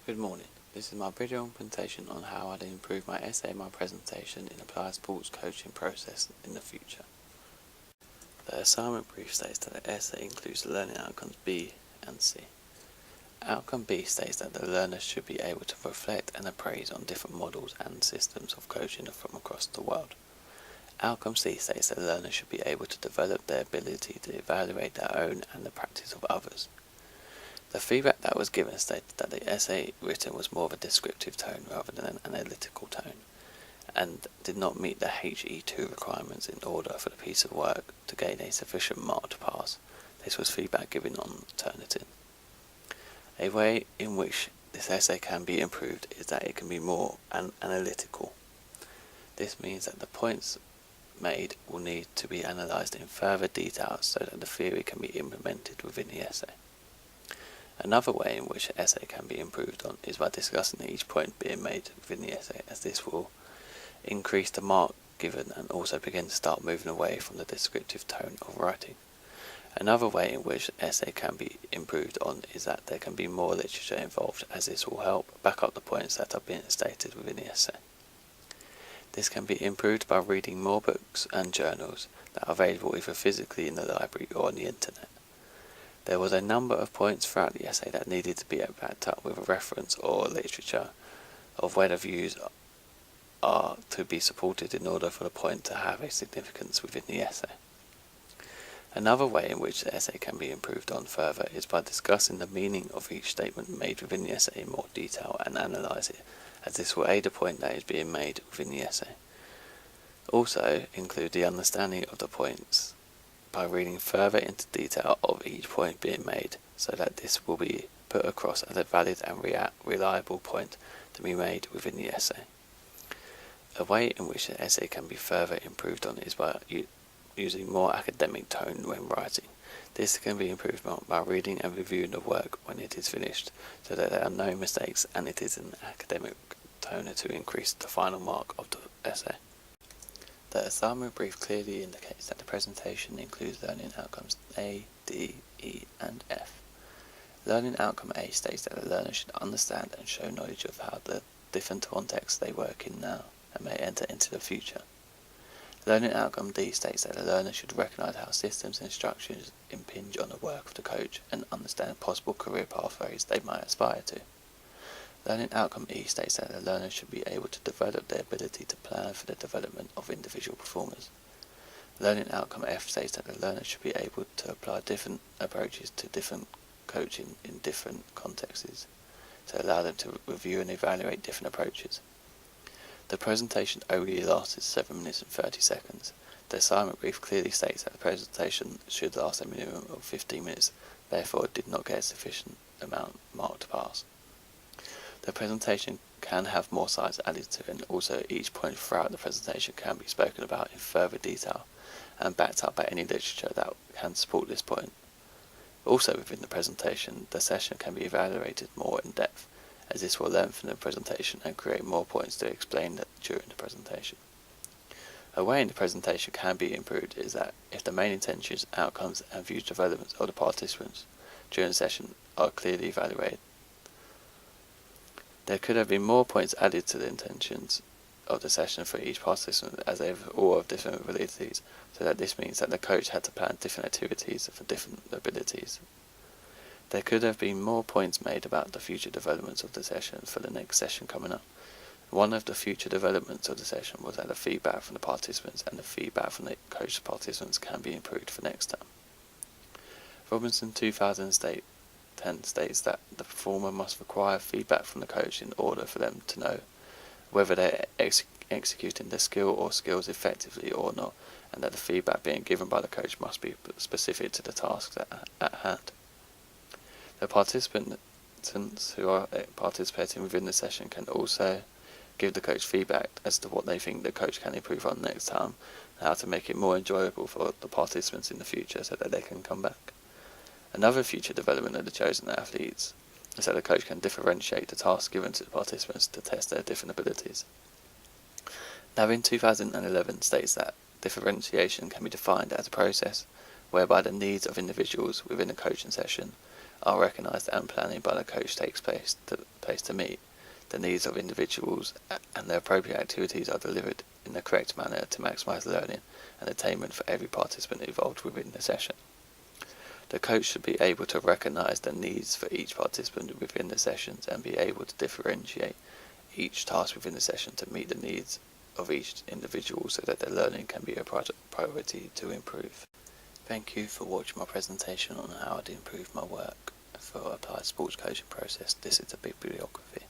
Good morning. This is my video presentation on how I'd improve my essay and my presentation in applied sports coaching process in the future. The assignment brief states that the essay includes learning outcomes B and C. Outcome B states that the learner should be able to reflect and appraise on different models and systems of coaching from across the world. Outcome C states that the learner should be able to develop their ability to evaluate their own and the practice of others. The feedback that was given stated that the essay written was more of a descriptive tone rather than an analytical tone, and did not meet the HE2 requirements in order for the piece of work to gain a sufficient mark to pass. This was feedback given on Turnitin. A way in which this essay can be improved is that it can be more analytical. This means that the points made will need to be analysed in further detail so that the theory can be implemented within the essay. Another way in which the essay can be improved on is by discussing each point being made within the essay, as this will increase the mark given and also begin to start moving away from the descriptive tone of writing. Another way in which the essay can be improved on is that there can be more literature involved, as this will help back up the points that are being stated within the essay. This can be improved by reading more books and journals that are available either physically in the library or on the internet. There was a number of points throughout the essay that needed to be backed up with a reference or literature of where the views are to be supported in order for the point to have a significance within the essay. Another way in which the essay can be improved on further is by discussing the meaning of each statement made within the essay in more detail and analyse it, as this will aid a point that is being made within the essay. Also include the understanding of the points by reading further into detail of each point being made, so that this will be put across as a valid and reliable point to be made within the essay. A way in which the essay can be further improved on is by using more academic tone when writing. This can be improved by reading and reviewing the work when it is finished, so that there are no mistakes and it is an academic tone to increase the final mark of the essay. The assignment brief clearly indicates that the presentation includes learning outcomes A, D, E, and F. Learning outcome A states that the learner should understand and show knowledge of how the different contexts they work in now and may enter into the future. Learning outcome D states that the learner should recognise how systems and structures impinge on the work of the coach and understand possible career pathways they might aspire to. Learning outcome E states that the learner should be able to develop their ability to plan for the development of individual performers. Learning outcome F states that the learner should be able to apply different approaches to different coaching in different contexts, to allow them to review and evaluate different approaches. The presentation only lasted 7 minutes and 30 seconds. The assignment brief clearly states that the presentation should last a minimum of 15 minutes, therefore it did not get a sufficient amount marked to pass. The presentation can have more slides added to, and also each point throughout the presentation can be spoken about in further detail and backed up by any literature that can support this point. Also within the presentation, the session can be evaluated more in depth, as this will lengthen the presentation and create more points to explain during the presentation. A way in the presentation can be improved is that if the main intentions, outcomes and views developments of the participants during the session are clearly evaluated, there could have been more points added to the intentions of the session for each participant, as they have all of different abilities, so that this means that the coach had to plan different activities for different abilities. There could have been more points made about the future developments of the session for the next session coming up. One of the future developments of the session was that the feedback from the participants and the feedback from the coach participants can be improved for next time. Robinson 2010 states that the performer must require feedback from the coach in order for them to know whether they are executing the skill or skills effectively or not, and that the feedback being given by the coach must be specific to the tasks at hand. The participants who are participating within the session can also give the coach feedback as to what they think the coach can improve on next time, and how to make it more enjoyable for the participants in the future so that they can come back. Another future development of the chosen athletes is that the coach can differentiate the tasks given to the participants to test their different abilities. Now in 2011 states that differentiation can be defined as a process whereby the needs of individuals within a coaching session are recognised and planning by the coach takes place to meet the needs of individuals, and the appropriate activities are delivered in the correct manner to maximise learning and attainment for every participant involved within the session. The coach should be able to recognise the needs for each participant within the sessions and be able to differentiate each task within the session to meet the needs of each individual so that their learning can be a priority to improve. Thank you for watching my presentation on how to improve my work for applied sports coaching process. This is a bibliography.